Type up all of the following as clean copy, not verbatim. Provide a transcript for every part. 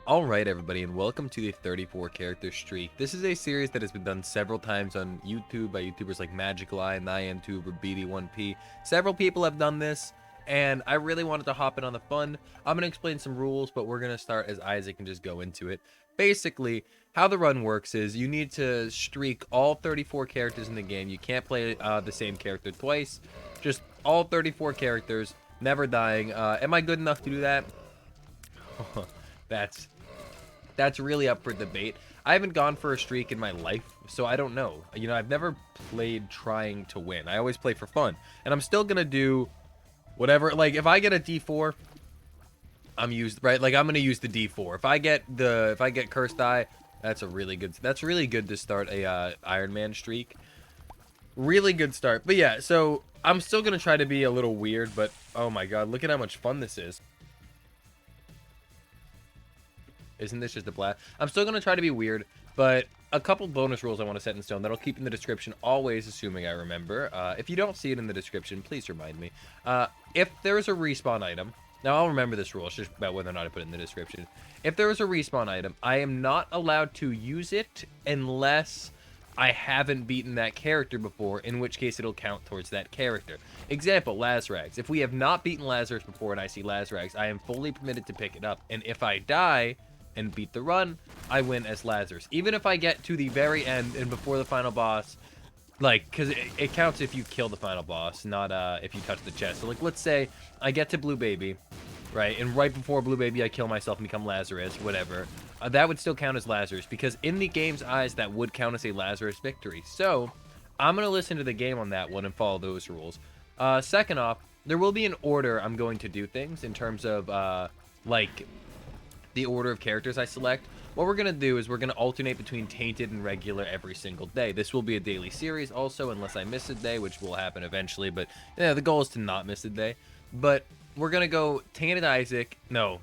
Alright everybody, and welcome to the 34 character streak. This is a series that has been done several times on YouTube by YouTubers like Magical Eye, NianTuber, BD1P. Several people have done this, and I really wanted to hop in on the fun. I'm going to explain some rules, but we're going to start as Isaac and just go into it. Basically, how the run works is you need to streak all 34 characters in the game. You can't play the same character twice. Just all 34 characters, never dying. Am I good enough to do that? That's really up for debate. I haven't gone for a streak in my life, so I don't know. You know, I've never played trying to win. I always play for fun. And I'm still gonna do whatever. Like, if I get a D4, I'm gonna use the D4. If I get Cursed Eye, that's really good to start a Iron Man streak. Really good start. But yeah, so I'm still gonna try to be a little weird, but oh my god, look at how much fun this is. Isn't this just a blast? I'm still going to try to be weird, but a couple bonus rules I want to set in stone that I'll keep in the description, always assuming I remember. If you don't see it in the description, please remind me. If there's a respawn item, now I'll remember this rule, it's just about whether or not I put it in the description. If there is a respawn item, I am not allowed to use it unless I haven't beaten that character before, in which case it'll count towards that character. Example, Laz Rags. If we have not beaten Laz Rags before and I see Laz Rags, I am fully permitted to pick it up. And if I die and beat the run, I win as Lazarus. Even if I get to the very end and before the final boss, like, because it counts if you kill the final boss, not if you touch the chest. So, like, let's say I get to Blue Baby, right? And right before Blue Baby, I kill myself and become Lazarus, whatever. That would still count as Lazarus, because in the game's eyes, that would count as a Lazarus victory. So, I'm going to listen to the game on that one and follow those rules. Second off, there will be an order I'm going to do things in terms of, like, the order of characters I select. What we're going to do is we're going to alternate between Tainted and regular every single day. This will be a daily series also, unless I miss a day, which will happen eventually, but yeah, the goal is to not miss a day. But we're going to go Tainted Isaac. No,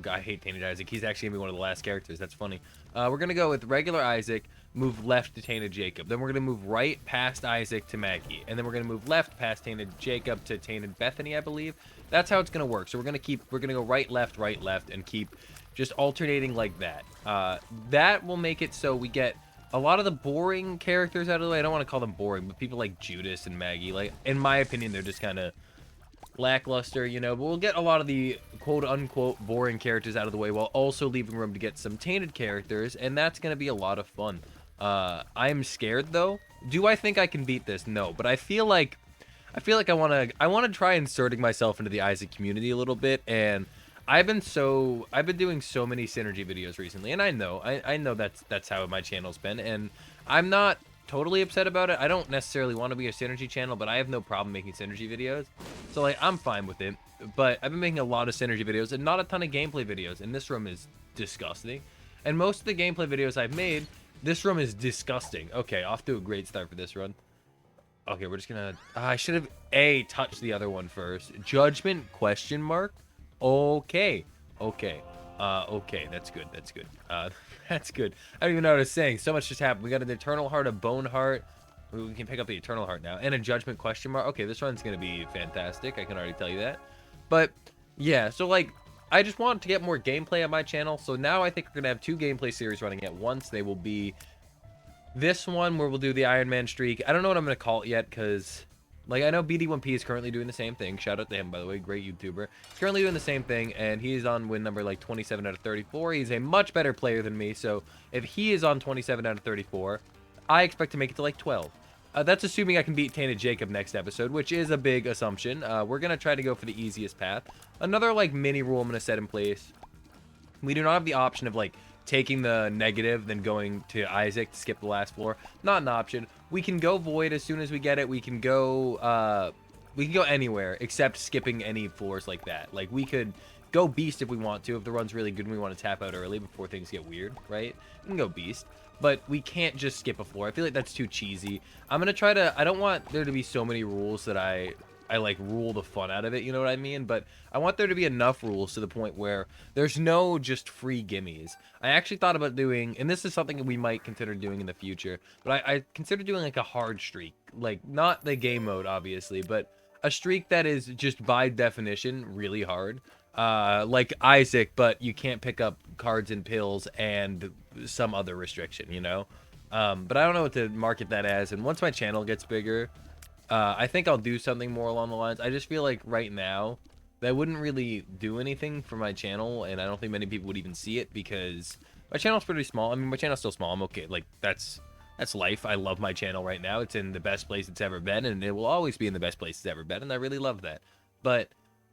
I hate Tainted Isaac. He's actually going to be one of the last characters. That's funny. We're going to go with regular Isaac, move left to Tainted Jacob. Then we're going to move right past Isaac to Maggie. And then we're going to move left past Tainted Jacob to Tainted Bethany, I believe. That's how it's going to work. So we're going to go right, left, and keep just alternating like that. That will make it so we get a lot of the boring characters out of the way. I don't want to call them boring, but people like Judas and Maggie, like, in my opinion, they're just kind of lackluster, you know. But we'll get a lot of the quote-unquote boring characters out of the way while also leaving room to get some tainted characters, and that's going to be a lot of fun. I'm scared, though. Do I think I can beat this? No, but I feel like I want to try inserting myself into the Isaac community a little bit, and I've been doing so many synergy videos recently, and I know that's how my channel's been, and I'm not totally upset about it. I don't necessarily want to be a synergy channel, but I have no problem making synergy videos. So, like, I'm fine with it. But I've been making a lot of synergy videos and not a ton of gameplay videos, and this room is disgusting. And most of the gameplay videos I've made, this room is disgusting. Okay, off to a great start for this run. Okay, we're just gonna I should have touched the other one first. Judgment question mark? Okay. Okay, that's good. That's good. I don't even know what I was saying. So much just happened. We got an Eternal Heart, a Bone Heart. We can pick up the Eternal Heart now. And a Judgment question mark. Okay, this run's going to be fantastic. I can already tell you that. But, yeah, so, like, I just want to get more gameplay on my channel. So now I think we're going to have 2 gameplay series running at once. They will be this one where we'll do the Iron Man streak. I don't know what I'm going to call it yet because, like, I know BD1P is currently doing the same thing. Shout out to him, by the way. Great YouTuber. He's currently doing the same thing, and he's on win number, like, 27 out of 34. He's a much better player than me, so if he is on 27 out of 34, I expect to make it to, like, 12. That's assuming I can beat Tainted Jacob next episode, which is a big assumption. We're going to try to go for the easiest path. Another, like, mini rule I'm going to set in place. We do not have the option of, like, taking the negative, then going to Isaac to skip the last floor. Not an option. We can go Void as soon as we get it. We can go anywhere except skipping any floors like that. Like, we could go Beast if we want to, if the run's really good and we want to tap out early before things get weird, right? We can go Beast, but we can't just skip a floor. I feel like that's too cheesy. I'm going to try to, I don't want there to be so many rules that I like rule the fun out of it, you know what I mean? But I want there to be enough rules to the point where there's no just free gimmies. I actually thought about doing, and this is something we might consider doing in the future, but I consider doing like a hard streak, like not the game mode obviously, but a streak that is just by definition really hard. like Isaac, but you can't pick up cards and pills and some other restriction, you know? But I don't know what to market that as. And once my channel gets bigger, I think I'll do something more along the lines. I just feel like right now, that wouldn't really do anything for my channel, and I don't think many people would even see it because my channel's pretty small. I mean, my channel's still small. I'm okay. Like, that's life. I love my channel right now. It's in the best place it's ever been, and it will always be in the best place it's ever been, and I really love that. But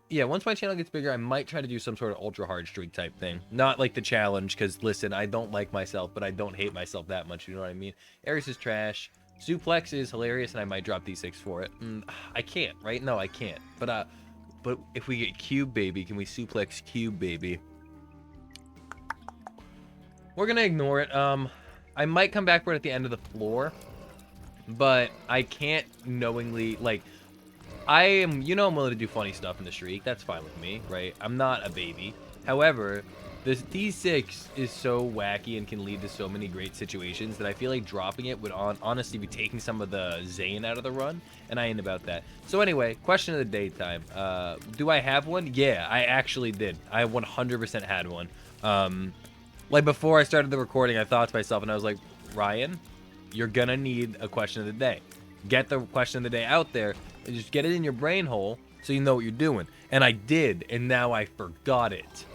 yeah, once my channel gets bigger, I might try to do some sort of ultra hard streak type thing. Not like the challenge, because listen, I don't like myself, but I don't hate myself that much. You know what I mean? Ares is trash. Suplex is hilarious, and I might drop D6 for it. I can't, right? No, I can't. But if we get Cube, baby, can we suplex Cube, baby? We're gonna ignore it. I might come back for it at the end of the floor, but I can't knowingly, like, I'm willing to do funny stuff in the streak. That's fine with me, right? I'm not a baby. However, this D6 is so wacky and can lead to so many great situations that I feel like dropping it would honestly be taking some of the Zane out of the run, and I ain't about that. So anyway, question of the day time. Do I have one? Yeah, I actually did. I 100% had one. Like before I started the recording, I thought to myself, and I was like, Ryan, you're gonna need a question of the day. Get the question of the day out there, and just get it in your brain hole so you know what you're doing. And I did, and now I forgot it.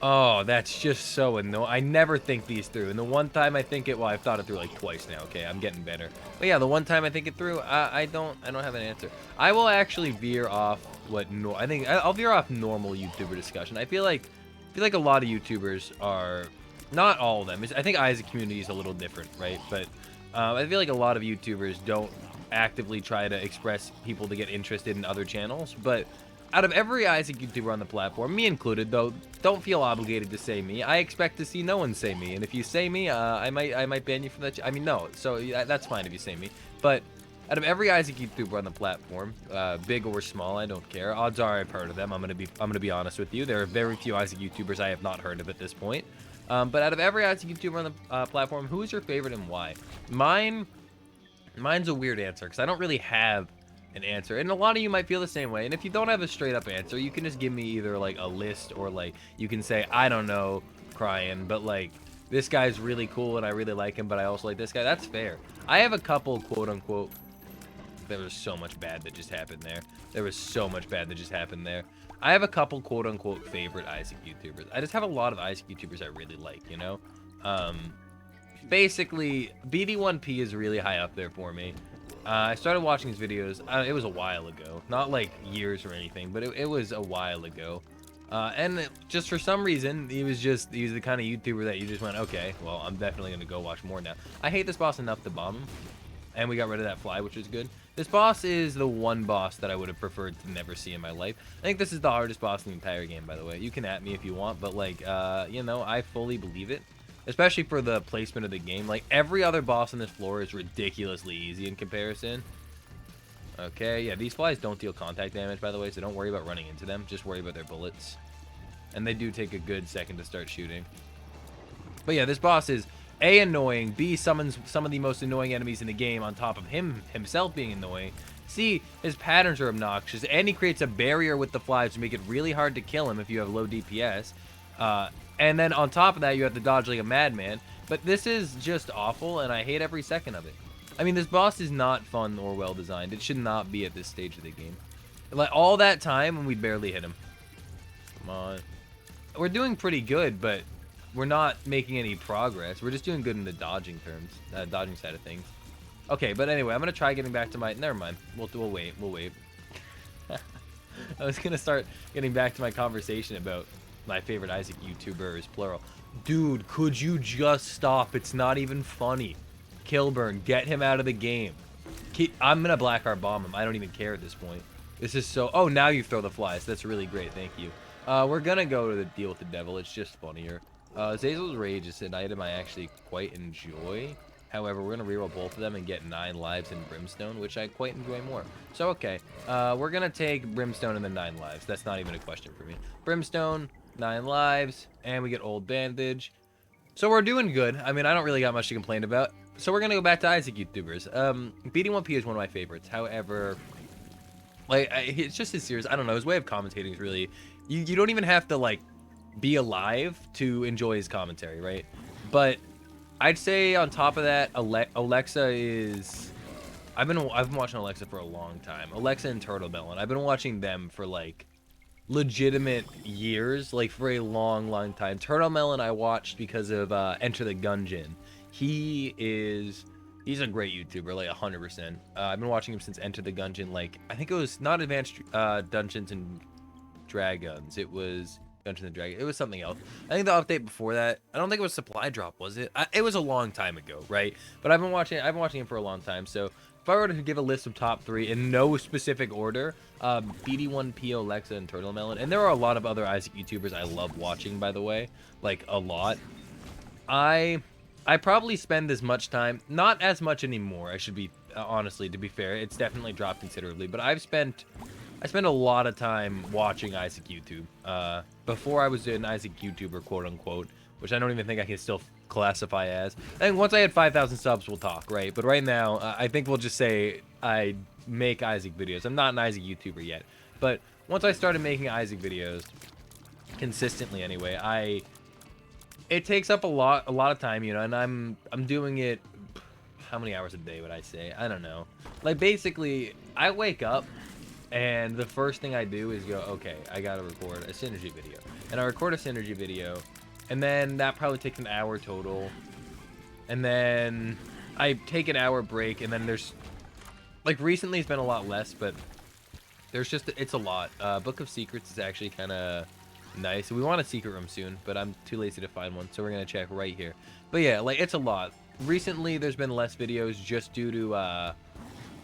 Oh, that's just so annoying. I never think these through. And the one time I think it, well, I've thought it through like twice now. Okay, I'm getting better. But yeah, the one time I think it through, I don't have an answer. I will actually veer off what I think I'll veer off normal YouTuber discussion. I feel like a lot of YouTubers are, not all of them. I think Isaac community is a little different, right? But I feel like a lot of YouTubers don't actively try to express people to get interested in other channels, but out of every Isaac YouTuber on the platform, me included, though, don't feel obligated to say me. I expect to see no one say me, and if you say me, I might ban you from that. I mean, no, so that's fine if you say me. But out of every Isaac YouTuber on the platform, big or small, I don't care. Odds are I've heard of them. I'm gonna be honest with you. There are very few Isaac YouTubers I have not heard of at this point. But out of every Isaac YouTuber on the platform, who is your favorite and why? Mine's a weird answer because I don't really have an answer, and a lot of you might feel the same way. And if you don't have a straight up answer, you can just give me either like a list, or like you can say, I don't know, crying, but like this guy's really cool and I really like him, but I also like this guy. That's fair. I have a couple quote unquote, there was so much bad that just happened there. I have a couple quote unquote favorite Isaac YouTubers. I just have a lot of Isaac YouTubers I really like, you know? Basically, BD1P is really high up there for me. I started watching his videos, it was a while ago. Not like years or anything, but it was a while ago. And just for some reason, he was the kind of YouTuber that you just went, okay, well, I'm definitely going to go watch more now. I hate this boss enough to bomb him. And we got rid of that fly, which is good. This boss is the one boss that I would have preferred to never see in my life. I think this is the hardest boss in the entire game, by the way. You can at me if you want, but like, you know, I fully believe it. Especially for the placement of the game. Like, every other boss on this floor is ridiculously easy in comparison. Okay, yeah, these flies don't deal contact damage, by the way, so don't worry about running into them. Just worry about their bullets. And they do take a good second to start shooting. But yeah, this boss is A, annoying, B, summons some of the most annoying enemies in the game on top of himself being annoying. C, his patterns are obnoxious, and he creates a barrier with the flies to make it really hard to kill him if you have low DPS. And then on top of that, you have to dodge like a madman. But this is just awful, and I hate every second of it. I mean, this boss is not fun or well designed. It should not be at this stage of the game. Like, all that time, and we barely hit him. Come on. We're doing pretty good, but we're not making any progress. We're just doing good in the dodging terms, dodging side of things. Okay, but anyway, I'm gonna try getting back to my. Never mind. We'll wait. We'll wait. I was gonna start getting back to my conversation about my favorite Isaac YouTubers, plural. Dude, could you just stop? It's not even funny. Kilburn, get him out of the game. I'm gonna blackheart bomb him. I don't even care at this point. This is so. Oh, now you throw the flies. That's really great. Thank you. We're gonna go to the deal with the devil. It's just funnier. Zazel's Rage is an item I actually quite enjoy. However, we're going to reroll both of them and get 9 lives in Brimstone, which I quite enjoy more. So, okay. We're going to take Brimstone and the 9 lives. That's not even a question for me. Brimstone, 9 lives, and we get Old Bandage. So, we're doing good. I mean, I don't really got much to complain about. So, we're going to go back to Isaac YouTubers. BD1P is one of my favorites. However, like, it's just his series. I don't know. His way of commentating is really You don't even have to like be alive to enjoy his commentary, right? But I'd say on top of that, Alexa is. I've been watching Alexa for a long time. Alexa and Turtle Melon. I've been watching them for like legitimate years, like for a long time. Turtle Melon I watched because of Enter the Gungeon. He's a great YouTuber, like 100%. I've been watching him since Enter the Gungeon. Like I think it was not Advanced Dungeons and Dragons. It was Dungeons and Dragons. It was something else. I think the update before that. I don't think it was Supply Drop, was it? It was a long time ago, right? But I've been watching him for a long time. So if I were to give a list of top 3 in no specific order, BD1P, Alexa, and Turtle Melon, and there are a lot of other Isaac YouTubers I love watching, by the way, like a lot. I probably spend as much time, not as much anymore. I should be honestly, to be fair, it's definitely dropped considerably, but I spend a lot of time watching Isaac YouTube. Before I was an Isaac YouTuber, quote unquote, which I don't even think I can still classify as. I think once I had 5,000 subs, we'll talk, right? But right now, I think we'll just say I make Isaac videos. I'm not an Isaac YouTuber yet, but once I started making Isaac videos consistently, anyway, it takes up a lot of time, you know, and I'm doing it. How many hours a day would I say? I don't know. Like basically, I wake up. And the first thing I do is go, okay, I gotta record a synergy video. And I record a synergy video, and then that probably takes an hour total. And then I take an hour break, and then there's, like recently it's been a lot less, but there's just, it's a lot. Book of Secrets is actually kind of nice. We want a secret room soon, but I'm too lazy to find one, so we're gonna check right here. But yeah, like it's a lot. Recently there's been less videos just due to,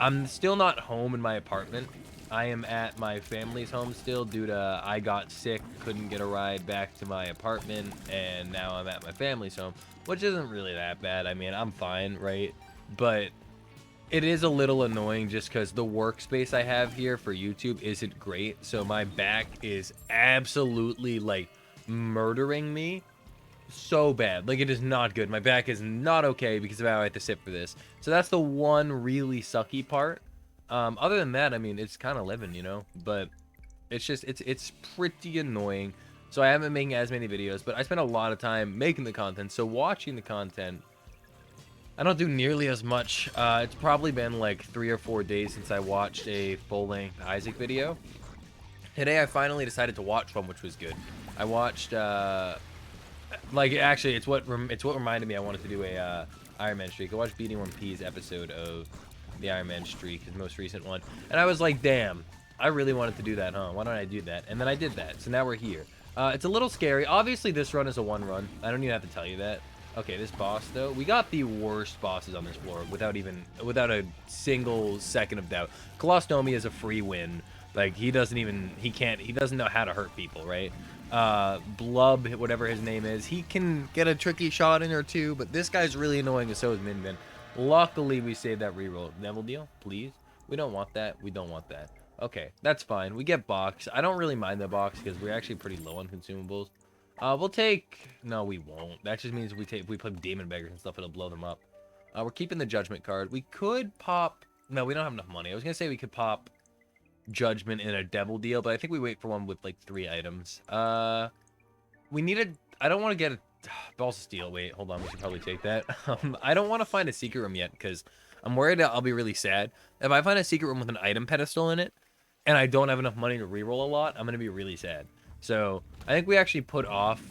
I'm still not home in my apartment. I am at my family's home still due to I got sick, couldn't get a ride back to my apartment, and now I'm at my family's home, which isn't really that bad. I mean, I'm fine, right? But it is a little annoying just because the workspace I have here for YouTube isn't great, so my back is absolutely, like, murdering me so bad. Like, it is not good. My back is not okay because of how I have to sit for this. So that's the one really sucky part. Other than that, I mean, it's kind of living, you know, but it's just, it's pretty annoying. So I haven't been making as many videos, but I spend a lot of time making the content. So watching the content, I don't do nearly as much. It's probably been like 3 or 4 days since I watched a full-length Isaac video. Today I finally decided to watch one, which was good. I watched, like actually, it's what reminded me I wanted to do a Iron Man streak. I watched BD1P's episode of the Iron Man streak, his most recent one, and I was like, damn, I really wanted to do that, huh? Why don't I do that? And then I did that, so now we're here. It's a little scary. Obviously this run is a 1 run. I don't even have to tell you that. Okay, this boss though, we got the worst bosses on this floor without a single second of doubt. Colostomia is a free win. Like he doesn't know how to hurt people, right? Blub, whatever his name is, he can get a tricky shot in or two, but this guy's really annoying, and so is Min. Luckily, we saved that reroll. Neville deal, please. We don't want that. We don't want that. Okay, that's fine. We get box. I don't really mind the box because we're actually pretty low on consumables. We'll take... No, we won't. That just means we play Demon Beggars and stuff, it'll blow them up. We're keeping the Judgment card. We could pop... No, we don't have enough money. I was going to say we could pop Judgment in a Devil deal, but I think we wait for one with, like, 3 items. We need a... I don't want to get a... Balls of Steel. Wait, hold on. We should probably take that. I don't want to find a secret room yet because I'm worried that I'll be really sad. If I find a secret room with an item pedestal in it and I don't have enough money to reroll a lot, I'm going to be really sad. So I think we actually put off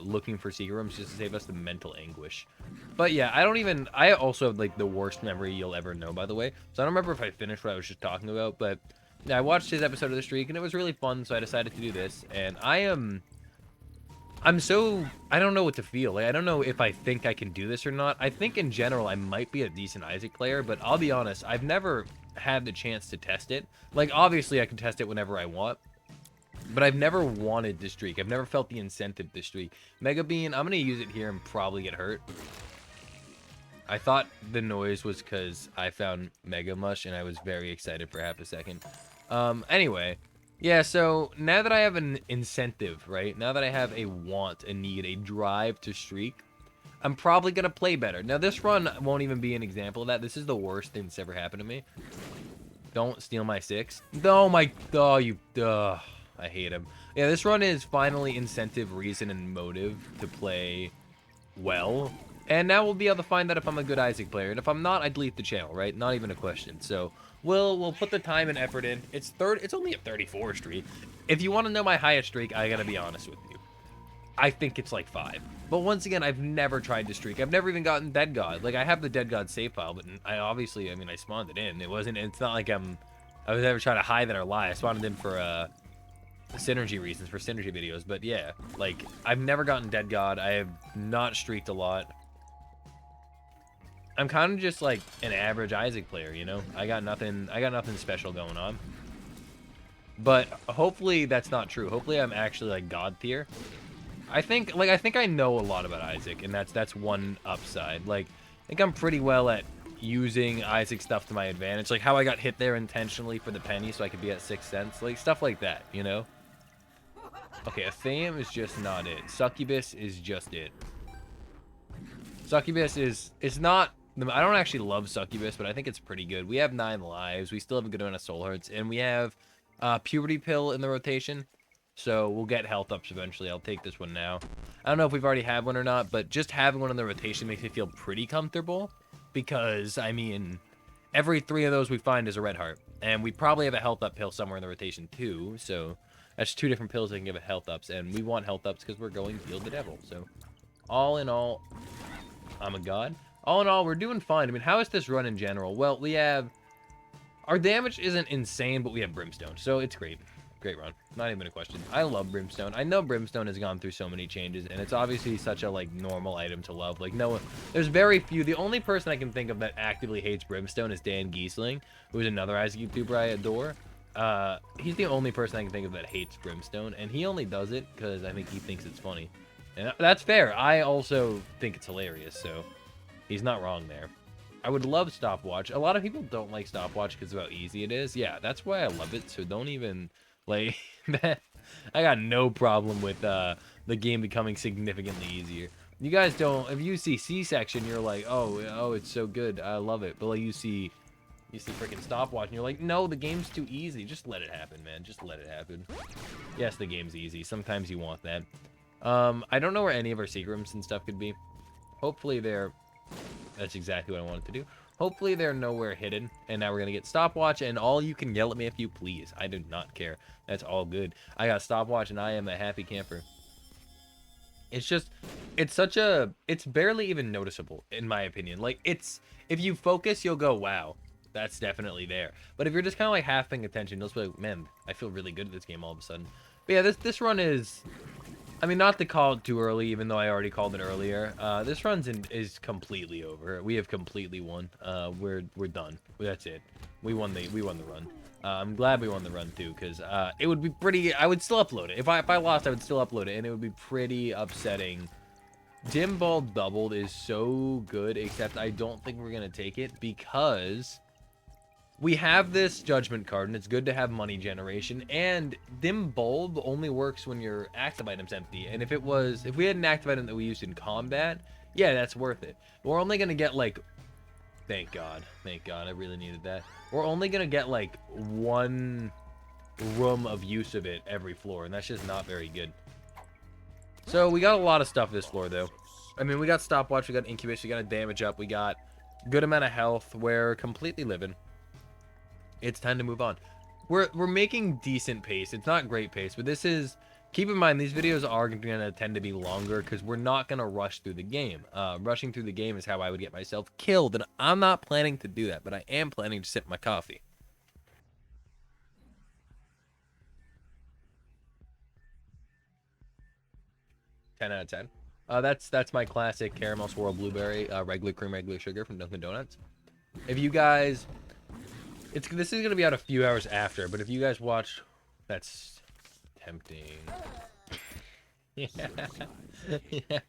looking for secret rooms just to save us the mental anguish. But yeah, I also have like the worst memory you'll ever know, by the way. So I don't remember if I finished what I was just talking about, but yeah, I watched his episode of the streak and it was really fun. So I decided to do this, and I don't know what to feel. Like, I don't know if I think I can do this or not. I think in general I might be a decent Isaac player, but I'll be honest, I've never had the chance to test it. Like, obviously I can test it whenever I want, but I've never wanted to streak. I've never felt the incentive to streak. Mega Bean, I'm gonna use it here and probably get hurt. I thought the noise was because I found Mega Mush and I was very excited for half a second. Anyway, yeah, so now that I have an incentive, right? Now that I have a want, a need, a drive to streak, I'm probably going to play better. Now, this run won't even be an example of that. This is the worst thing that's ever happened to me. Don't steal my 6. No, I hate him. Yeah, this run is finally incentive, reason, and motive to play well. And now we'll be able to find out if I'm a good Isaac player. And if I'm not, I delete the channel, right? Not even a question. So we'll put the time and effort in. It's only a 34 streak. If you want to know my highest streak, I gotta be honest with you. I think it's like 5. But once again, I've never tried to streak. I've never even gotten Dead God. Like, I have the Dead God save file, but I obviously, I mean, I spawned it in. It's not like I was ever trying to hide that or lie. I spawned it in for, synergy reasons, for synergy videos. But yeah, like, I've never gotten Dead God. I have not streaked a lot. I'm kind of just like an average Isaac player, you know? I got nothing special going on. But hopefully that's not true. Hopefully I'm actually like God tier. I think I know a lot about Isaac, and that's one upside. Like, I think I'm pretty well at using Isaac stuff to my advantage. Like how I got hit there intentionally for the penny so I could be at 6 cents. Like stuff like that, you know? Okay, Athame is just not it. Succubus is just it. Succubus it's not... I don't actually love Succubus, but I think it's pretty good. We have 9 lives. We still have a good amount of soul hearts. And we have Puberty Pill in the rotation. So we'll get health ups eventually. I'll take this one now. I don't know if we've already had one or not, but just having one in the rotation makes me feel pretty comfortable. Because, I mean, every 3 of those we find is a red heart. And we probably have a health up pill somewhere in the rotation too. So that's 2 different pills that can give it health ups. And we want health ups because we're going to heal the devil. So all in all, I'm a god. All in all, we're doing fine. I mean, how is this run in general? Well, we have... Our damage isn't insane, but we have Brimstone. So it's great. Great run. Not even a question. I love Brimstone. I know Brimstone has gone through so many changes, and it's obviously such a, like, normal item to love. Like, no one... There's very few... The only person I can think of that actively hates Brimstone is Dan Giesling, who is another Isaac YouTuber I adore. He's the only person I can think of that hates Brimstone, and he only does it because I think he thinks it's funny. And that's fair. I also think it's hilarious, so... He's not wrong there. I would love Stopwatch. A lot of people don't like Stopwatch because of how easy it is. Yeah, that's why I love it. So don't even, like, that. I got no problem with the game becoming significantly easier. You guys don't, if you see C-section, you're like, oh, it's so good. I love it. But like you see freaking Stopwatch, and you're like, no, the game's too easy. Just let it happen, man. Just let it happen. Yes, the game's easy. Sometimes you want that. I don't know where any of our secret rooms and stuff could be. Hopefully they're... That's exactly what I wanted to do. Hopefully they're nowhere hidden. And now we're going to get Stopwatch. And all you can yell at me if you please. I do not care. That's all good. I got Stopwatch and I am a happy camper. It's just... It's such a... It's barely even noticeable, in my opinion. Like, it's... If you focus, you'll go, wow. That's definitely there. But if you're just kind of like half paying attention, you'll just be like, man, I feel really good at this game all of a sudden. But yeah, this run is... I mean, not to call it too early, even though I already called it earlier. This run is completely over. We have completely won. We're done. That's it. We won the run. I'm glad we won the run too, because it would be pretty. I would still upload it. If I lost, I would still upload it, and it would be pretty upsetting. Dim Ball doubled is so good, except I don't think we're gonna take it because we have this judgment card, and it's good to have money generation, and Dim Bulb only works when your active item's empty, and if we had an active item that we used in combat, yeah, that's worth it. We're only gonna get, like, thank God, I really needed that. We're only gonna get, like, 1 room of use of it every floor, and that's just not very good. So, we got a lot of stuff this floor, though. I mean, we got Stopwatch, we got Incubus, we got a damage up, we got good amount of health, we're completely living. It's time to move on. We're making decent pace. It's not great pace, but this is... Keep in mind, these videos are going to tend to be longer because we're not going to rush through the game. Rushing through the game is how I would get myself killed, and I'm not planning to do that, but I am planning to sip my coffee. 10 out of 10. That's my classic caramel swirl blueberry, regular cream, regular sugar from Dunkin' Donuts. If you guys... This is going to be out a few hours after, but if you guys watch... That's tempting. Yeah. Yeah.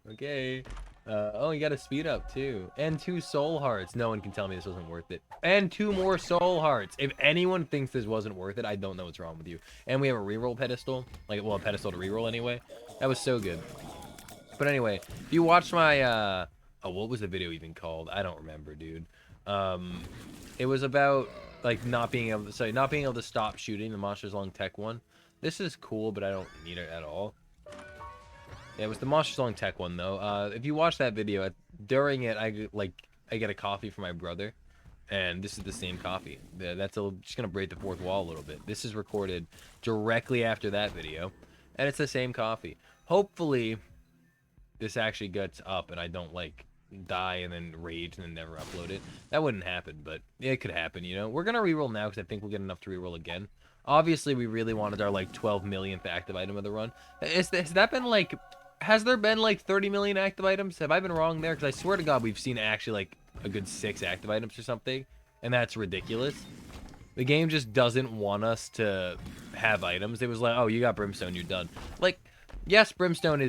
Okay. Oh, you got to speed up, too. And 2 soul hearts. No one can tell me this wasn't worth it. And 2 more soul hearts. If anyone thinks this wasn't worth it, I don't know what's wrong with you. And we have a reroll pedestal. Like, well, a pedestal to reroll anyway. That was so good. But anyway, if you watched my... Oh, what was the video even called? I don't remember, dude. It was about like not being able to stop shooting, the Monsters Long Tech one. This is cool, but I don't need it at all. Yeah, it was the Monster Song Tech one, though. If you watch that video, during it, I get a coffee for my brother. And this is the same coffee. That's just going to break the fourth wall a little bit. This is recorded directly after that video. And it's the same coffee. Hopefully, this actually gets up and I don't, like, die and then rage and then never upload it. That wouldn't happen, but it could happen, you know? We're going to reroll now because I think we'll get enough to reroll again. Obviously, we really wanted our, like, 12 millionth active item of the run. Has that been, like... Has there been, like, 30 million active items? Have I been wrong there? Because I swear to God, we've seen actually, like, a good 6 active items or something. And that's ridiculous. The game just doesn't want us to have items. It was like, oh, you got Brimstone, you're done. Like, yes, Brimstone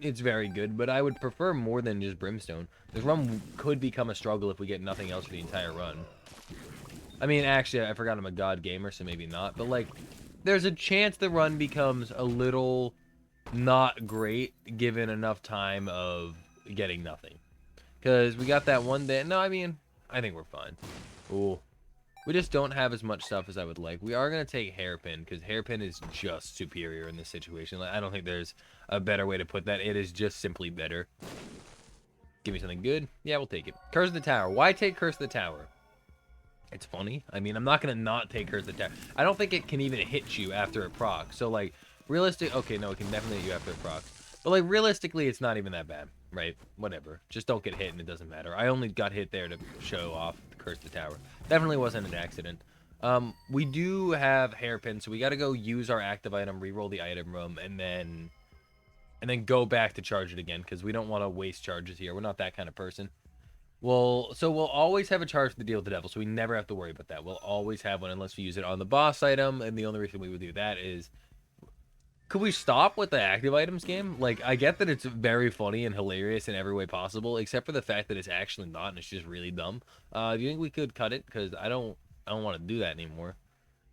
it's very good, but I would prefer more than just Brimstone. This run could become a struggle if we get nothing else for the entire run. I mean, actually, I forgot I'm a god gamer, so maybe not. But, like, there's a chance the run becomes a little not great given enough time of getting nothing. Because we got that one day. No, I mean, I think we're fine. Ooh. We just don't have as much stuff as I would like. We are going to take Hairpin, because Hairpin is just superior in this situation. Like, I don't think there's a better way to put that. It is just simply better. Give me something good. Yeah, we'll take it. Curse of the Tower. Why take Curse of the Tower? It's funny. I mean, I'm not going to not take Curse of the Tower. I don't think it can even hit you after it procs. So, like, realistic. Okay, no, it can definitely hit you after it procs. But, like, realistically, it's not even that bad, right? Whatever. Just don't get hit and it doesn't matter. I only got hit there to show off the Curse of the Tower. Definitely wasn't an accident. We do have Hairpin, so we got to go use our active item, reroll the item room, and then go back to charge it again, because we don't want to waste charges here. We're not that kind of person. So we'll always have a charge for the deal with the devil, so we never have to worry about that. We'll always have one unless we use it on the boss item, and the only reason we would do that is... Could we stop with the active items game? Like, I get that it's very funny and hilarious in every way possible, except for the fact that it's actually not, and it's just really dumb. Do you think we could cut it? Because I don't want to do that anymore.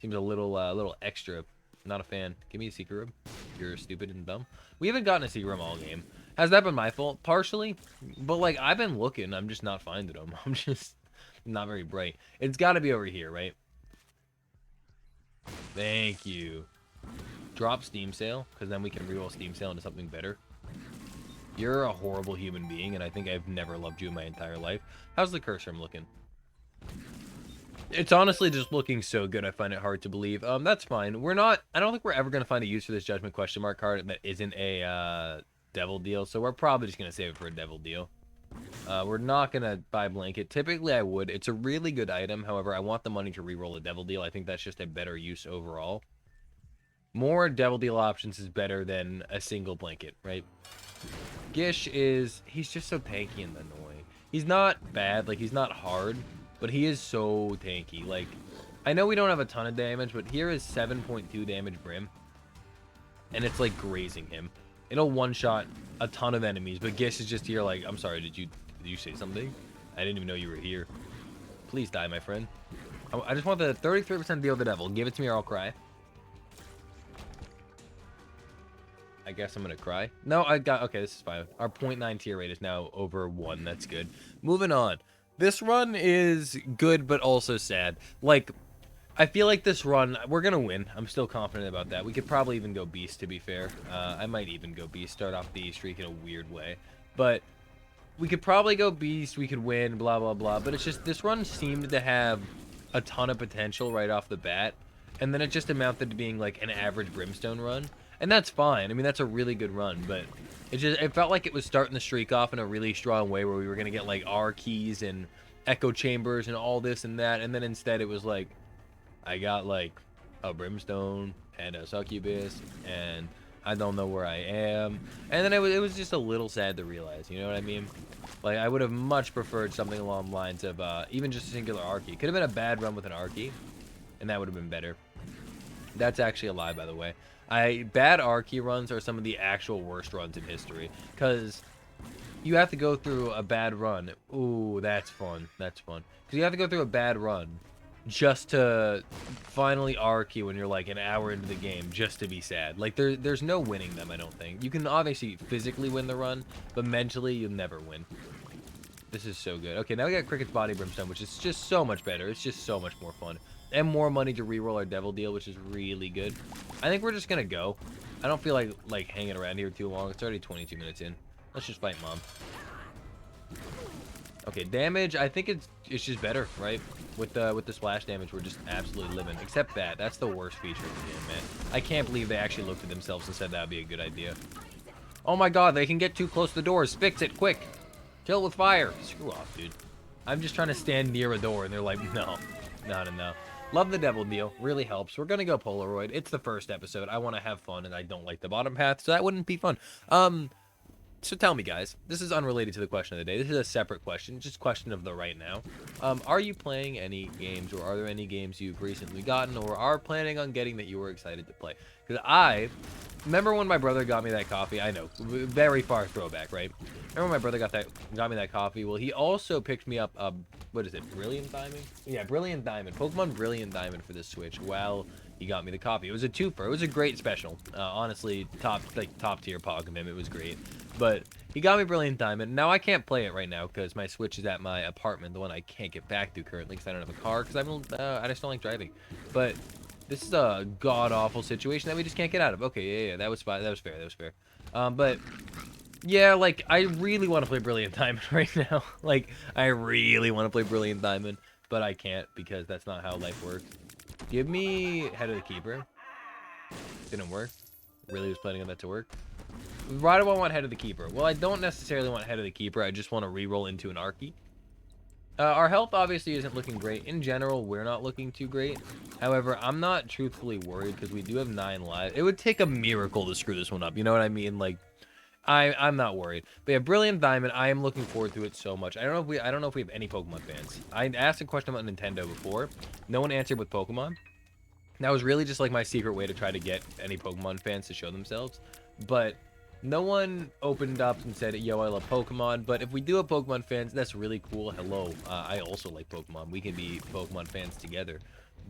Seems a little extra. Not a fan. Give me a secret room. You're stupid and dumb. We haven't gotten a secret room all game. Has that been my fault? Partially. But, like, I've been looking. I'm just not finding them. I'm just not very bright. It's got to be over here, right? Thank you. Drop Steam Sale, because then we can reroll Steam Sale into something better. You're a horrible human being, and I think I've never loved you in my entire life. How's the curse room looking? It's honestly just looking so good, I find it hard to believe. That's fine. I don't think we're ever going to find a use for this Judgment question mark card that isn't a devil deal, so we're probably just going to save it for a devil deal. We're not going to buy blanket. Typically, I would. It's a really good item. However, I want the money to reroll a devil deal. I think that's just a better use overall. More devil deal options is better than a single blanket, right? Gish he's just so tanky and annoying. He's not bad, like, he's not hard, but he is so tanky. Like, I know we don't have a ton of damage, but here is 7.2 damage Brim. And it's, like, grazing him. It'll one-shot a ton of enemies, but Gish is just here like, I'm sorry, did you say something? I didn't even know you were here. Please die, my friend. I just want the 33% deal with the devil. Give it to me or I'll cry. I guess I'm gonna cry. No, okay, this is fine. Our 0.9 tier rate is now over 1. That's good. Moving on. This run is good, but also sad. Like, I feel like this run, we're gonna win. I'm still confident about that. We could probably even go Beast, to be fair. I might even go Beast, start off the streak in a weird way. But we could probably go Beast, we could win, blah, blah, blah. But it's just, this run seemed to have a ton of potential right off the bat. And then it just amounted to being like an average Brimstone run. And that's fine. I mean, that's a really good run, but it felt like it was starting the streak off in a really strong way where we were going to get, like, R keys and echo chambers and all this and that, and then instead it was like, I got, like, a Brimstone and a Succubus, and I don't know where I am. And then it was just a little sad to realize, you know what I mean? Like, I would have much preferred something along the lines of even just a singular R key. Could have been a bad run with an R key, and that would have been better. That's actually a lie, by the way. Bad R key runs are some of the actual worst runs in history, because you have to go through a bad run. Ooh, that's fun. That's fun. Because you have to go through a bad run just to finally R key when you're like an hour into the game, just to be sad. Like, there's no winning them, I don't think. You can obviously physically win the run, but mentally you'll never win. This is so good. Okay, now we got Cricket's Body Brimstone, which is just so much better. It's just so much more fun. and more money to reroll our devil deal, which is really good. I think we're just gonna go. I don't feel like hanging around here too long. It's already 22 minutes in. Let's just fight Mom. Okay, damage. I think it's just better, right? With the splash damage, we're just absolutely living. Except that's the worst feature of the game, man. I can't believe they actually looked at themselves and said that'd be a good idea. Oh my God, they can get too close to the doors. Fix it quick. Kill it with fire. Screw off, dude. I'm just trying to stand near a door, and they're like, no. No. Love the devil deal. Really helps. We're going to go Polaroid. It's the first episode. I want to have fun, and I don't like the bottom path, so that wouldn't be fun. So tell me, guys. This is unrelated to the question of the day. This is a separate question. Just question of the right now. Are you playing any games, or are there any games you've recently gotten or are planning on getting that you were excited to play? Because I remember when my brother got me that coffee. I know, very far throwback, right? Remember when my brother got me that coffee? Well, he also picked me up what is it, Brilliant Diamond? Yeah, Brilliant Diamond. Pokemon Brilliant Diamond for the Switch. While he got me the coffee, it was a twofer. It was a great special. Honestly, top tier Pog of him. It was great. But he got me Brilliant Diamond. Now I can't play it right now because my Switch is at my apartment, the one I can't get back to currently because I don't have a car because I just don't like driving. But this is a god-awful situation that we just can't get out of. Okay, yeah, that was fine. That was fair. But yeah, like, I really want to play Brilliant Diamond right now. Like, I really want to play Brilliant Diamond, but I can't because that's not how life works. Give me Head of the Keeper. Didn't work. Really was planning on that to work. Why do I want Head of the Keeper? Well, I don't necessarily want Head of the Keeper. I just want to reroll into an Archie. Our health obviously isn't looking great. In general, we're not looking too great. However, I'm not truthfully worried because we do have 9 lives. It would take a miracle to screw this one up. You know what I mean? Like, I'm not worried. But yeah, Brilliant Diamond, I am looking forward to it so much. I don't know if we have any Pokemon fans. I asked a question about Nintendo before. No one answered with Pokemon. That was really just like my secret way to try to get any Pokemon fans to show themselves. But no one opened up and said, yo, I love Pokemon. But if we do have Pokemon fans, that's really cool. Hello. I also like Pokemon. We can be Pokemon fans together.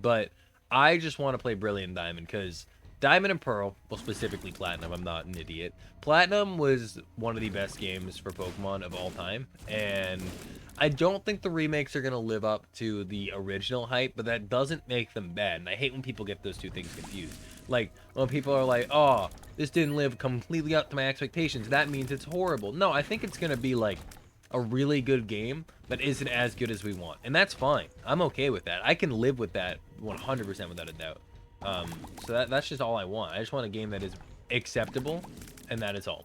But I just want to play Brilliant Diamond because Diamond and Pearl, well, specifically Platinum, I'm not an idiot. Platinum was one of the best games for Pokemon of all time, and I don't think the remakes are going to live up to the original hype, but that doesn't make them bad, and I hate when people get those two things confused. Like, when people are like, oh, this didn't live completely up to my expectations, that means it's horrible. No, I think it's going to be, like, a really good game that isn't as good as we want, and that's fine. I'm okay with that. I can live with that 100% without a doubt. So that's just all I want. I just want a game that is acceptable, and that is all.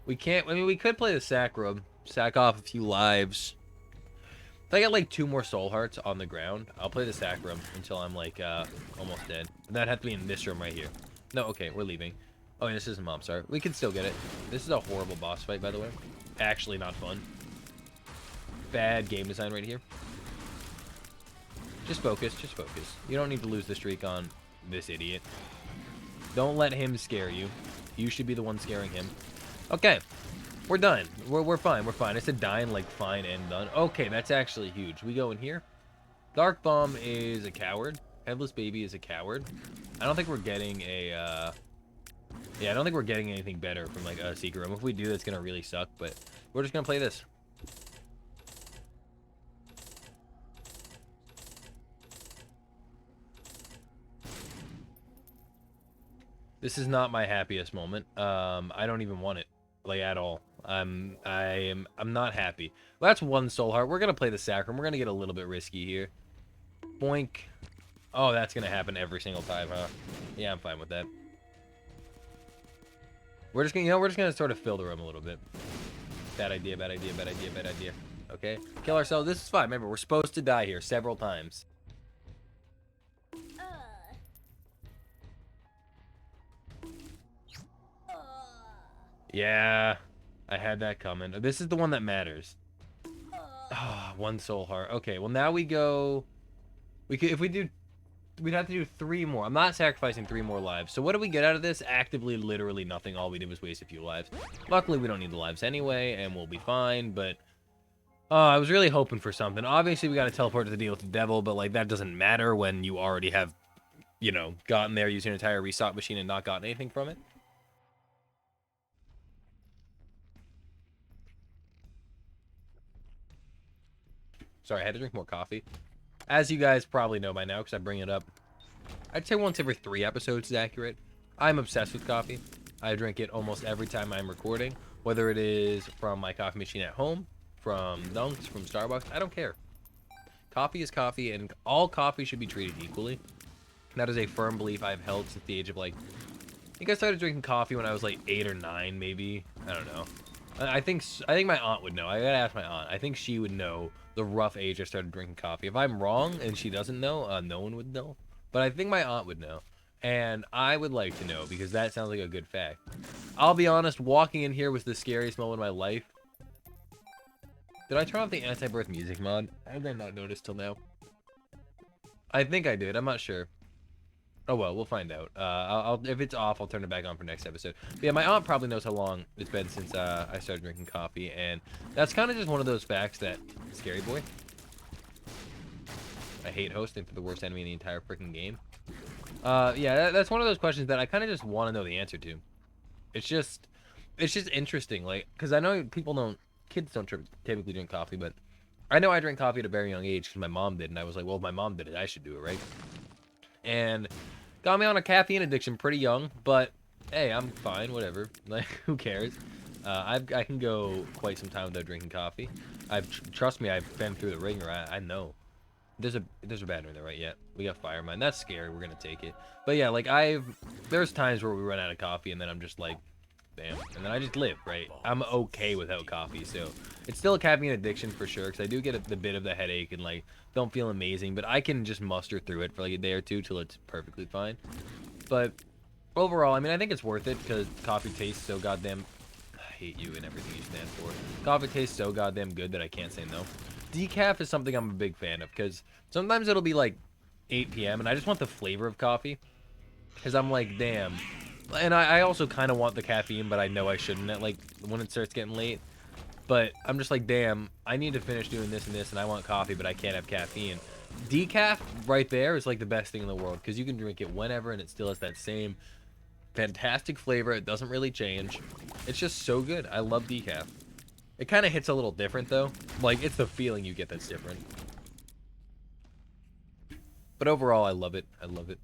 We can't, I mean, we could play the sack rub, sack off a few lives. If I get like 2 more soul hearts on the ground, I'll play the sack rub until I'm like, almost dead. And that'd have to be in this room right here. No, okay, we're leaving. Oh, yeah, this isn't Mom, sorry. We can still get it. This is a horrible boss fight, by the way. Actually not fun. Bad game design right here. Just focus, just focus. You don't need to lose the streak on this idiot. Don't let him scare you. You should be the one scaring him. Okay, we're done. We're fine. We're fine. I said dying like fine and done. Okay, that's actually huge. We go in here. Dark Bomb is a coward. Headless Baby is a coward. I don't think we're getting a yeah, I don't think we're getting anything better from like a secret room. If we do, that's gonna really suck, but we're just gonna play this. This is not my happiest moment. I don't even want it, like, at all. I'm not happy. Well, that's 1 soul heart. We're gonna play the sacrum. We're gonna get a little bit risky here. Boink. Oh, that's gonna happen every single time, huh? Yeah, I'm fine with that. We're just gonna, we're just gonna sort of fill the room a little bit. Bad idea, bad idea, bad idea, bad idea. Okay, kill ourselves. This is fine. Remember, we're supposed to die here several times. Yeah, I had that coming. This is the one that matters. Ah, 1 soul heart. Okay, well now we go. We could, if we do, we'd have to do 3 more. I'm not sacrificing 3 more lives. So what do we get out of this? Actively, literally nothing. All we did was waste a few lives. Luckily, we don't need the lives anyway, and we'll be fine. But I was really hoping for something. Obviously, we got to teleport to the deal with the devil, but like that doesn't matter when you already have, you know, gotten there using an entire restock machine and not gotten anything from it. Sorry, I had to drink more coffee. as you guys probably know by now, because I bring it up, I'd say once every 3 episodes is accurate. I'm obsessed with coffee. I drink it almost every time I'm recording, whether it is from my coffee machine at home, from Dunks, from Starbucks. I don't care. Coffee is coffee, and all coffee should be treated equally. That is a firm belief I've held since the age of, like, I think I started drinking coffee when I was like 8 or 9, maybe. I don't know. I think my aunt would know. I gotta ask my aunt. I think she would know the rough age I started drinking coffee. If I'm wrong and she doesn't know, no one would know. But I think my aunt would know. And I would like to know, because that sounds like a good fact. I'll be honest, walking in here was the scariest moment of my life. Did I turn off the anti-birth music mod? How did I not notice till now? I think I did. I'm not sure. Oh well, we'll find out. If it's off, I'll turn it back on for next episode. But yeah, my aunt probably knows how long it's been since I started drinking coffee, and that's kind of just one of those facts that... Scary boy. I hate hosting for the worst enemy in the entire freaking game. Yeah, that's one of those questions that I kind of just want to know the answer to. It's just interesting, like, because I know kids don't typically drink coffee, but I know I drank coffee at a very young age because my mom did, and I was like, well, if my mom did it, I should do it, right? And got me on a caffeine addiction pretty young, but hey, I'm fine, whatever. Like, who cares? I can go quite some time without drinking coffee. Trust me, I've been through the ringer. I know. There's a battery in there, right? Yeah, we got fire mine. That's scary. We're gonna take it. But yeah, like there's times where we run out of coffee, and then I'm just like, damn, and then I just live, right? I'm okay without coffee, so it's still a caffeine addiction for sure, because I do get the bit of the headache and like don't feel amazing, but I can just muster through it for like a day or two till it's perfectly fine. But overall, I mean, I think it's worth it because coffee tastes so goddamn... I hate you and everything you stand for. Coffee tastes so goddamn good that I can't say no. Decaf is something I'm a big fan of, because sometimes it'll be like 8 p.m. and I just want the flavor of coffee, because I'm like, damn. And I also kind of want the caffeine, but I know I shouldn't at like when it starts getting late. But I'm just like, damn, I need to finish doing this and this, and I want coffee, but I can't have caffeine. Decaf right there is like the best thing in the world, because you can drink it whenever and it still has that same fantastic flavor. It doesn't really change. It's just so good. I love decaf. It kind of hits a little different though. Like, it's the feeling you get that's different. But overall, I love it. I love it.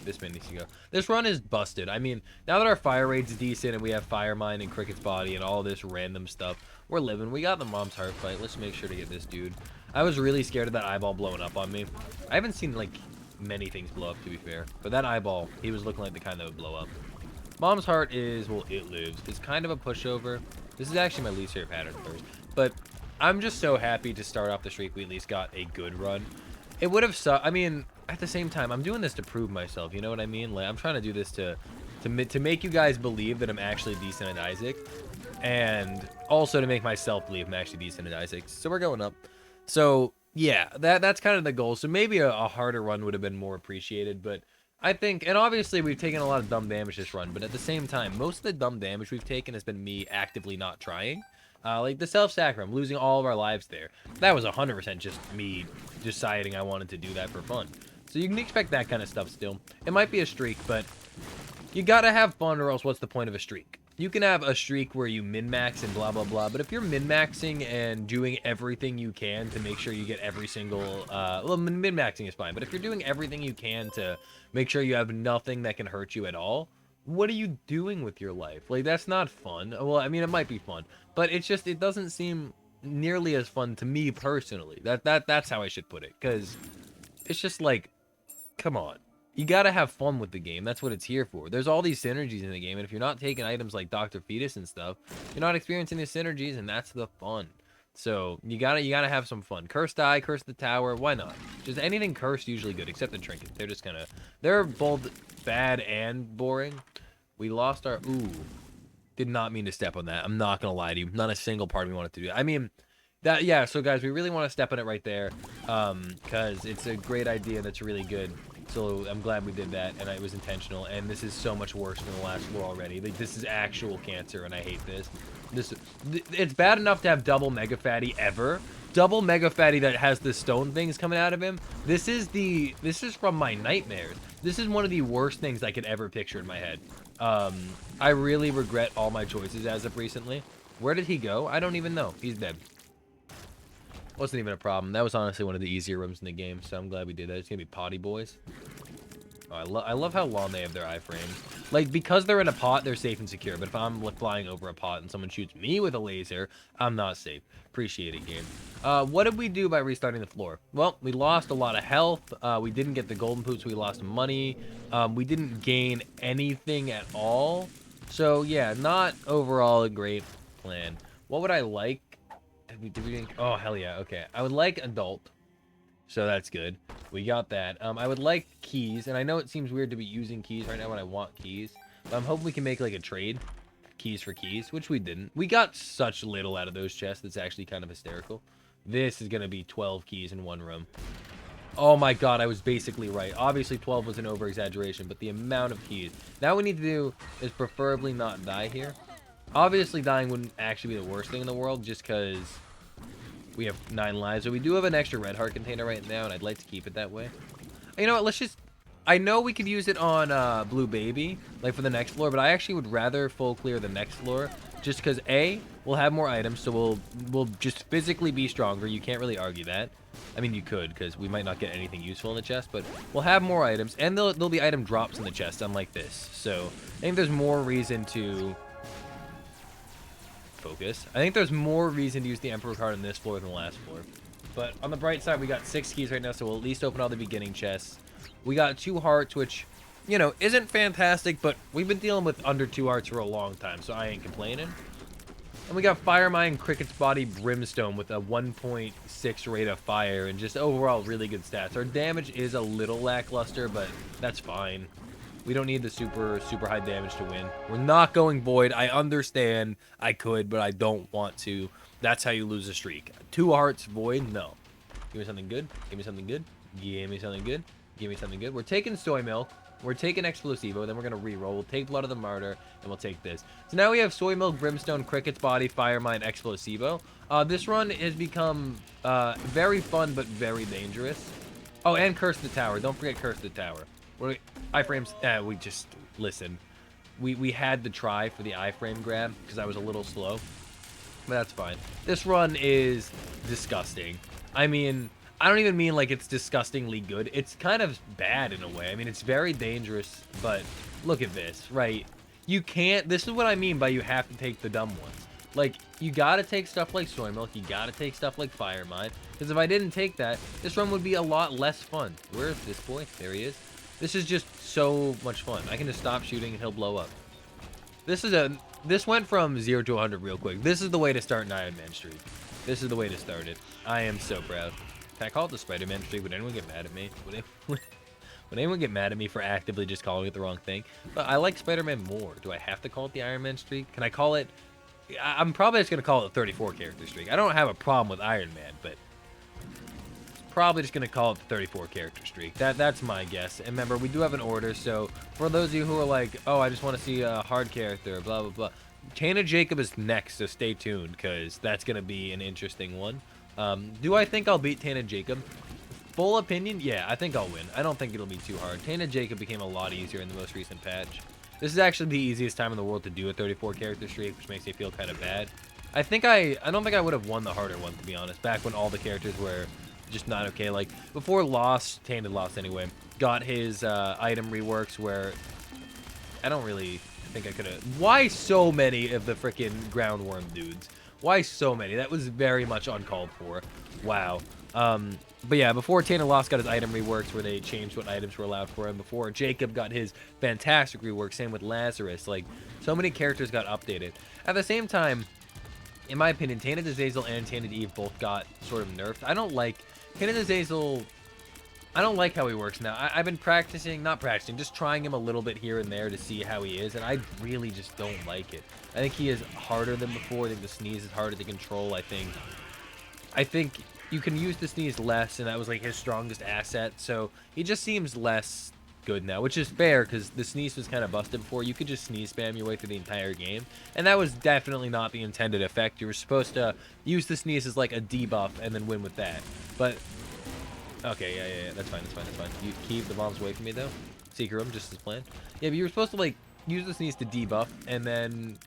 This man needs to go. This run is busted. I mean, now that our fire rate's decent and we have Fire Mine and Cricket's Body and all this random stuff, we're living. We got the Mom's Heart fight. Let's make sure to get this dude. I was really scared of that eyeball blowing up on me. I haven't seen, like, many things blow up, to be fair. But that eyeball, he was looking like the kind that would blow up. Mom's Heart is, well, it lives. It's kind of a pushover. This is actually my least favorite pattern first. But I'm just so happy to start off the streak. We at least got a good run. It would have sucked. I mean, at the same time, I'm doing this to prove myself. You know what I mean? Like, I'm trying to do this to make you guys believe that I'm actually decent at Isaac, and also to make myself believe I'm actually decent at Isaac. So we're going up. So yeah, that's kind of the goal. So maybe a harder run would have been more appreciated, but I think, and obviously we've taken a lot of dumb damage this run, but at the same time, most of the dumb damage we've taken has been me actively not trying. Like the self-sacrum, losing all of our lives there. That was 100% just me deciding I wanted to do that for fun. So you can expect that kind of stuff still. It might be a streak, but you gotta have fun, or else what's the point of a streak? You can have a streak where you min-max and blah, blah, blah, but if you're min-maxing and doing everything you can to make sure you get every single... well, min-maxing is fine, but if you're doing everything you can to make sure you have nothing that can hurt you at all, what are you doing with your life? Like, that's not fun. Well, I mean, it might be fun, but it's just, it doesn't seem nearly as fun to me personally. That's how I should put it, because it's just like, come on. You gotta have fun with the game. That's what it's here for. There's all these synergies in the game, and if you're not taking items like Dr. Fetus and stuff, you're not experiencing the synergies, and that's the fun. So you gotta have some fun. Cursed Eye, Curse the Tower, why not? Just anything cursed usually good, except the Trinket. They're just gonna, they're both bad and boring. We lost our, ooh, did not mean to step on that. I'm not gonna lie to you. Not a single part of me wanted to do that. I mean, that, yeah, so guys, we really want to step on it right there, because it's a great idea that's really good. So I'm glad we did that, and it was intentional. And this is so much worse than the last floor already. Like, this is actual cancer, and I hate this. It's bad enough to have double Mega Fatty ever. Double Mega Fatty that has the stone things coming out of him. This is from my nightmares. This is one of the worst things I could ever picture in my head. I really regret all my choices as of recently. Where did he go? I don't even know. He's dead. Wasn't even a problem. That was honestly one of the easier rooms in the game, so I'm glad we did that. It's gonna be potty boys. Oh, I love how long they have their iframes. Like, because they're in a pot, they're safe and secure. But if I'm like, flying over a pot and someone shoots me with a laser, I'm not safe. Appreciate it, game. What did we do by restarting the floor? Well, we lost a lot of health. We didn't get the golden poops. We lost money. We didn't gain anything at all. So, yeah, not overall a great plan. What would I like? Oh, hell yeah. Okay. I would like adult. So that's good. We got that. I would like keys, and I know it seems weird to be using keys right now when I want keys, but I'm hoping we can make like a trade. Keys for keys, which we didn't. We got such little out of those chests. It's actually kind of hysterical. This is going to be 12 keys in one room. Oh my god, I was basically right. Obviously 12 was an over-exaggeration, but the amount of keys. Now what we need to do is preferably not die here. Obviously dying wouldn't actually be the worst thing in the world, just because we have 9 lives. So we do have an extra red heart container right now, and I'd like to keep it that way. You know what, let's just... I know we could use it on Blue Baby, like for the next floor, but I actually would rather full clear the next floor, just because A, we'll have more items, so we'll just physically be stronger. You can't really argue that. I mean, you could, because we might not get anything useful in the chest, but we'll have more items, and there'll be item drops in the chest, unlike this. So I think there's more reason to... focus. I think there's more reason to use the Emperor card on this floor than the last floor. But on the bright side, we got 6 keys right now, so we'll at least open all the beginning chests. We got 2 hearts, which, you know, isn't fantastic, but we've been dealing with under 2 hearts for a long time, so I ain't complaining. And we got Fire Mine, Cricket's Body, Brimstone with a 1.6 rate of fire, and just overall really good stats. Our damage is a little lackluster, but that's fine. We don't need the super high damage to win. We're not going Void. I understand I could, but I don't want to. That's how you lose a streak. 2 hearts, Void, no. Give me something good. Give me something good. Give me something good. Give me something good. We're taking Soy Milk. We're taking Explosivo. Then we're going to reroll. We'll take Blood of the Martyr, and we'll take this. So now we have Soy Milk, Brimstone, Cricket's Body, Fire Mine, Explosivo. This run has become very fun, but very dangerous. Oh, and Curse the Tower. Don't forget Curse the Tower. Iframes, we just, listen. We had to try for the iframe grab, because I was a little slow. But that's fine. This run is disgusting. I mean... I don't even mean like it's disgustingly good. It's kind of bad in a way. I mean, it's very dangerous, but look at this, right? You can't, this is what I mean by you have to take the dumb ones. Like, you gotta take stuff like Soy Milk, you gotta take stuff like Fire Mine, because if I didn't take that, this run would be a lot less fun. Where is this boy? There he is. This is just so much fun. I can just stop shooting and he'll blow up. This went from 0 to 100 real quick. This is the way to start an Iron Man streak. This is the way to start it. I am so proud. Can I call it the Spider-Man streak? Would anyone get mad at me? Would anyone get mad at me for actively just calling it the wrong thing? But I like Spider-Man more. Do I have to call it the Iron Man streak? Can I call it... I'm probably just going to call it the 34 character streak. I don't have a problem with Iron Man, but... probably just going to call it the 34 character streak. That's my guess. And remember, we do have an order, so for those of you who are like, oh, I just want to see a hard character, blah, blah, blah. Tainted Jacob is next, so stay tuned, because that's going to be an interesting one. Do I think I'll beat Tainted Jacob? Full opinion? Yeah, I think I'll win. I don't think it'll be too hard. Tainted Jacob became a lot easier in the most recent patch. This is actually the easiest time in the world to do a 34 character streak, which makes me feel kind of bad. I don't think I would have won the harder one, to be honest, back when all the characters were just not okay. Like, before Tainted Lost anyway, got his item reworks where I don't really think I could have... Why so many of the freaking ground worm dudes? Why so many? That was very much uncalled for. Wow. But yeah, before Tainted Lost got his item reworks where they changed what items were allowed for him, before Jacob got his fantastic rework, same with Lazarus, like, so many characters got updated. At the same time, in my opinion, Tainted Azazel and Tainted Eve both got sort of nerfed. I don't like... Tainted Azazel... I don't like how he works now. I've been just trying him a little bit here and there to see how he is, and I really just don't like it. I think he is harder than before. I think the sneeze is harder to control. I think you can use the sneeze less, and that was like his strongest asset, so he just seems less good now, which is fair, because the sneeze was kind of busted before. You could just sneeze spam your way through the entire game, and that was definitely not the intended effect. You were supposed to use the sneeze as like a debuff and then win with that, but... Okay, yeah, that's fine. You keep the bombs away from me, though. Secret room, just as planned. Yeah, but you were supposed to, like, use the sneeze to debuff, and then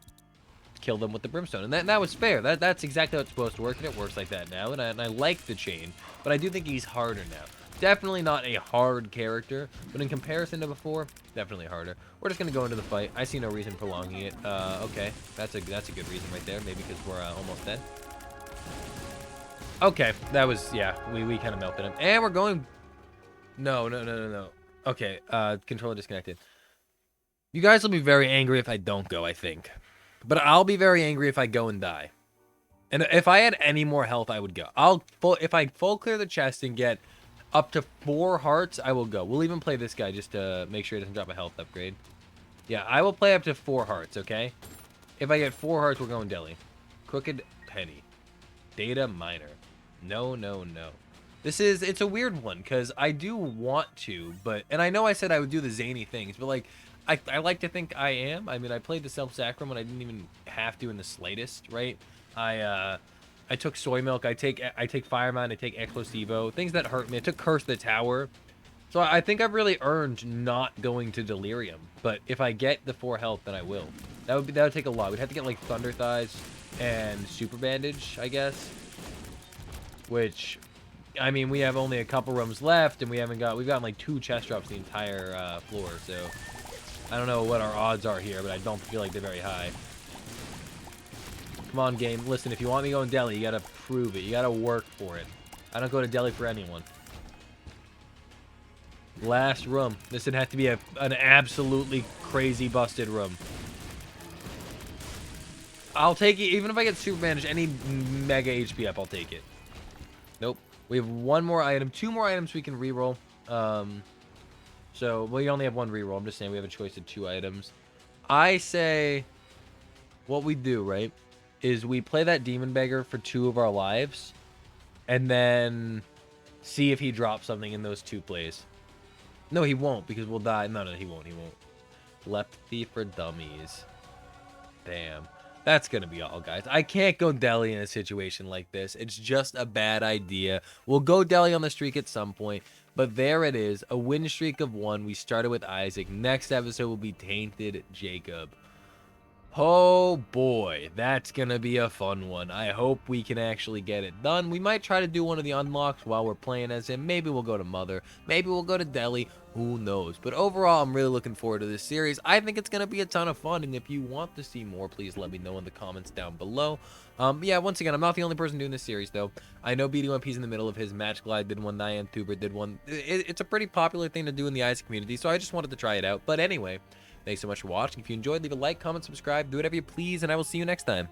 kill them with the brimstone. And that was fair. That's exactly how it's supposed to work, and it works like that now. And I like the chain, but I do think he's harder now. Definitely not a hard character, but in comparison to before, definitely harder. We're just gonna go into the fight. I see no reason prolonging it. Okay, that's a good reason right there. Maybe because we're almost dead. Okay, that was, yeah, we kind of melted him, and we're going. No. Okay, controller disconnected. You guys will be very angry if I don't go, I think, but I'll be very angry if I go and die. And if I had any more health, I would go. If I full clear the chest and get up to 4 hearts, I will go. We'll even play this guy just to make sure he doesn't drop a health upgrade. Yeah, I will play up to 4 hearts, okay? If I get 4 hearts, we're going deli. Crooked penny. Data miner. No. It's a weird one, because I do want to, and I know I said I would do the zany things, but, like, I like to think I am. I mean, I played the self-sacrum when I didn't even have to in the slightest, right? I took soy milk. I take Fireman. I take Explosivo. Things that hurt me. I took Curse the Tower. So I think I've really earned not going to Delirium. But if I get the 4 health, then I will. That would take a lot. We'd have to get like Thunder Thighs and Super Bandage, I guess. Which, I mean, we have only a couple rooms left, and we've gotten like 2 chest drops the entire floor. So I don't know what our odds are here, but I don't feel like they're very high. Come on, game. Listen, if you want me going deli, you gotta prove it. You gotta work for it. I don't go to deli for anyone. Last room. This would have to be an absolutely crazy busted room. I'll take it. Even if I get super managed, any mega HP up, I'll take it. Nope. We have 1 more item. 2 more items we can reroll. So we only have 1 reroll. I'm just saying we have a choice of 2 items. I say what we do, right, is we play that Demon Beggar for 2 of our lives, and then see if he drops something in those 2 plays. No, he won't, because we'll die. No, he won't. Lepthy for dummies. Damn. That's going to be all, guys. I can't go deli in a situation like this. It's just a bad idea. We'll go deli on the streak at some point, but there it is. A win streak of 1. We started with Isaac. Next episode will be Tainted Jacob. Oh boy, that's gonna be a fun one. I hope we can actually get it done. We might try to do one of the unlocks while we're playing as him. Maybe we'll go to Mother. Maybe we'll go to Deli. Who knows? But overall, I'm really looking forward to this series. I think it's gonna be a ton of fun, and if you want to see more, please let me know in the comments down below. Yeah, once again, I'm not the only person doing this series, though. I know BD1P's in the middle of his. Match Glide did one. Nyan Thuber did one. It's a pretty popular thing to do in the Isaac community, so I just wanted to try it out. But anyway, thanks so much for watching. If you enjoyed, leave a like, comment, subscribe, do whatever you please, and I will see you next time.